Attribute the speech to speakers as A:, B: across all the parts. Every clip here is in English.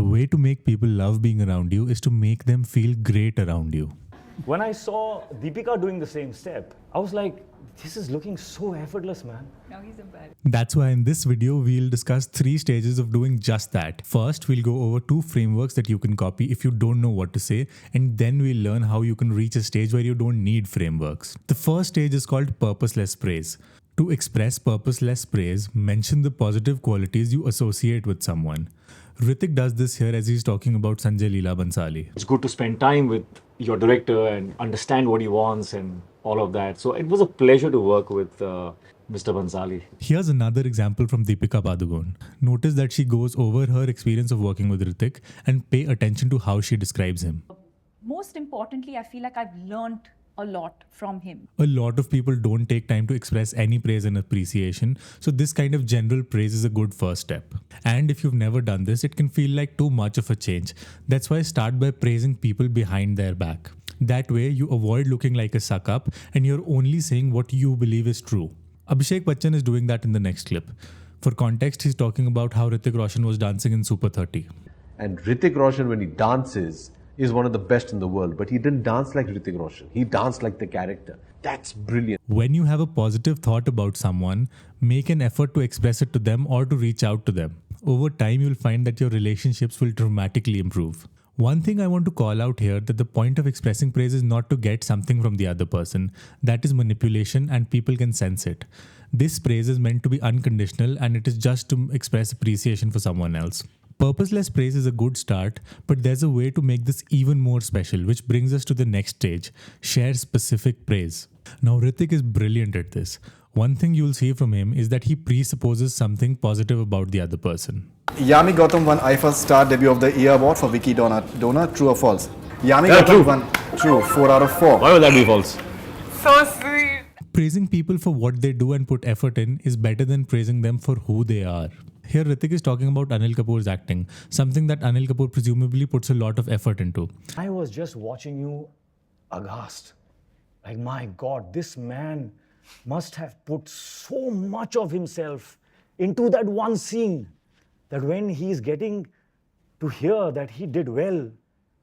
A: The way to make people love being around you is to make them feel great around you.
B: When I saw Deepika doing the same step, I was like, this is looking so effortless, man.
C: Now he's embarrassed.
A: That's why in this video, we'll discuss 3 stages of doing just that. First, we'll go over 2 frameworks that you can copy if you don't know what to say, and then we'll learn how you can reach a stage where you don't need frameworks. The first stage is called Purposeless Praise. To express purposeless praise, mention the positive qualities you associate with someone. Hrithik does this here as he's talking about Sanjay Leela Bansali.
B: It's good to spend time with your director and understand what he wants and all of that. So it was a pleasure to work with Mr. Bansali.
A: Here's another example from Deepika Padukone. Notice that she goes over her experience of working with Hrithik and pay attention to how she describes him.
C: Most importantly, I feel like I've learned a lot from him.
A: A lot of people don't take time to express any praise and appreciation, so this kind of general praise is a good first step. And if you've never done this, it can feel like too much of a change. That's why start by praising people behind their back. That way, you avoid looking like a suck-up and you're only saying what you believe is true. Abhishek Bachchan is doing that in the next clip. For context, he's talking about how Hrithik Roshan was dancing in Super 30.
D: And Hrithik Roshan, when he dances, is one of the best in the world. But he didn't dance like Hrithik Roshan. He danced like the character. That's brilliant.
A: When you have a positive thought about someone, make an effort to express it to them or to reach out to them. Over time, you'll find that your relationships will dramatically improve. One thing I want to call out here that the point of expressing praise is not to get something from the other person. That is manipulation and people can sense it. This praise is meant to be unconditional and it is just to express appreciation for someone else. Purposeless praise is a good start, but there's a way to make this even more special, which brings us to the next stage, share specific praise. Now Hrithik is brilliant at this. One thing you'll see from him is that he presupposes something positive about the other person.
E: Yami Gautam won IFA Star Debut of the Year Award for Vicky Donna. True or false? Yami
B: Yeah,
E: Gautam
B: true.
E: won. True. 4 out of 4.
B: Why would that be false?
C: So sweet.
A: Praising people for what they do and put effort in is better than praising them for who they are. Here Hrithik is talking about Anil Kapoor's acting, something that Anil Kapoor presumably puts a lot of effort into.
B: I was just watching you aghast. Like, my God, this man must have put so much of himself into that one scene that when he's getting to hear that he did well,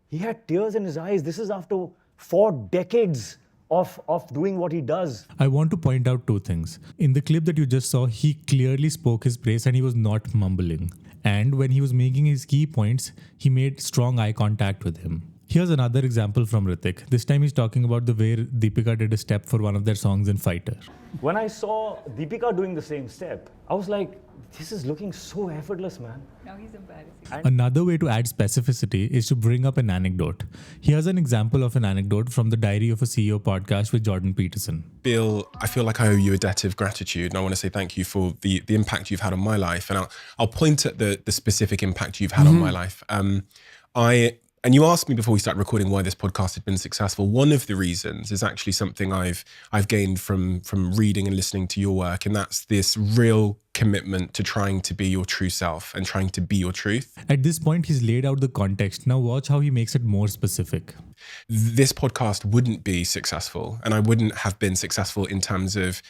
B: he had tears in his eyes. This is after 4 decades of doing what he does.
A: I want to point out 2 things. In the clip that you just saw, he clearly spoke his praise and he was not mumbling. And when he was making his key points, he made strong eye contact with him. Here's another example from Hrithik. This time he's talking about the way Deepika did a step for one of their songs in Fighter.
B: When I saw Deepika doing the same step, I was like, this is looking so effortless, man.
C: Now he's embarrassing.
A: Another way to add specificity is to bring up an anecdote. Here's an example of an anecdote from the Diary of a CEO podcast with Jordan Peterson.
F: I feel like I owe you a debt of gratitude, and I want to say thank you for the impact you've had on my life. And I'll point at the specific impact you've had on my life. And you asked me before we started recording why this podcast had been successful. One of the reasons is actually something I've gained from reading and listening to your work, and that's this real commitment to trying to be your true self and trying to be your truth.
A: At this point, he's laid out the context. Now watch how he makes it more specific.
F: This podcast wouldn't be successful, and I wouldn't have been successful in terms of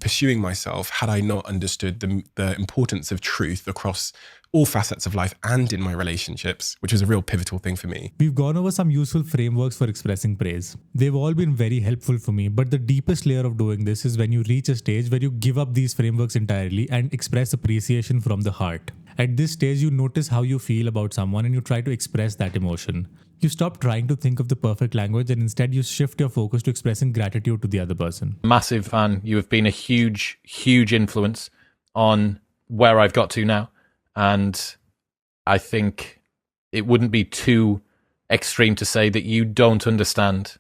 F: pursuing myself had I not understood the importance of truth across all facets of life and in my relationships, which was a real pivotal thing for me.
A: We've gone over some useful frameworks for expressing praise. They've all been very helpful for me, but the deepest layer of doing this is when you reach a stage where you give up these frameworks entirely and express appreciation from the heart. At this stage, you notice how you feel about someone and you try to express that emotion. You stop trying to think of the perfect language and instead you shift your focus to expressing gratitude to the other person.
G: Massive fan. You have been a huge, huge influence on where I've got to now. And I think it wouldn't be too extreme to say that you don't understand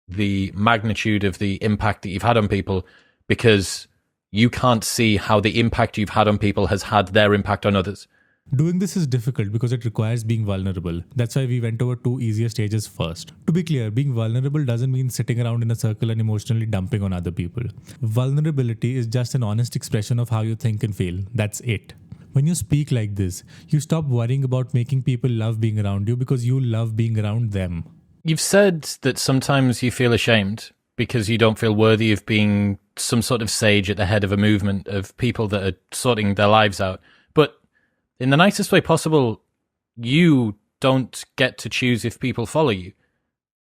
G: the magnitude of the impact that you've had on people, because you can't see how the impact you've had on people has had their impact on others.
A: Doing this is difficult because it requires being vulnerable. That's why we went over 2 easier stages first. To be clear, being vulnerable doesn't mean sitting around in a circle and emotionally dumping on other people. Vulnerability is just an honest expression of how you think and feel. That's it. When you speak like this, you stop worrying about making people love being around you because you love being around them.
G: You've said that sometimes you feel ashamed because you don't feel worthy of being some sort of sage at the head of a movement of people that are sorting their lives out. But in the nicest way possible, you don't get to choose if people follow you.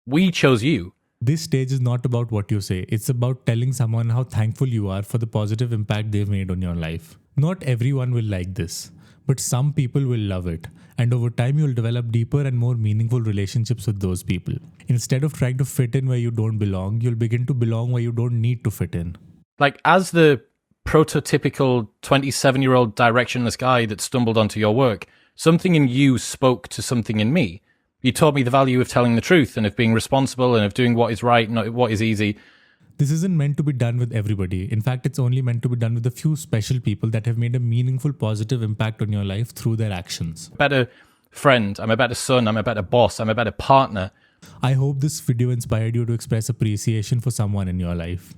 G: We chose you.
A: This stage is not about what you say, it's about telling someone how thankful you are for the positive impact they've made on your life. Not everyone will like this, but some people will love it, and over time you'll develop deeper and more meaningful relationships with those people. Instead of trying to fit in where you don't belong, you'll begin to belong where you don't need to fit in.
G: Like, as the prototypical 27-year-old directionless guy that stumbled onto your work, something in you spoke to something in me. You taught me the value of telling the truth and of being responsible and of doing what is right, not what is easy.
A: This isn't meant to be done with everybody. In fact, it's only meant to be done with a few special people that have made a meaningful positive impact on your life through their actions.
G: A better friend, I'm a better son, I'm a better boss, I'm a better partner.
A: I hope this video inspired you to express appreciation for someone in your life.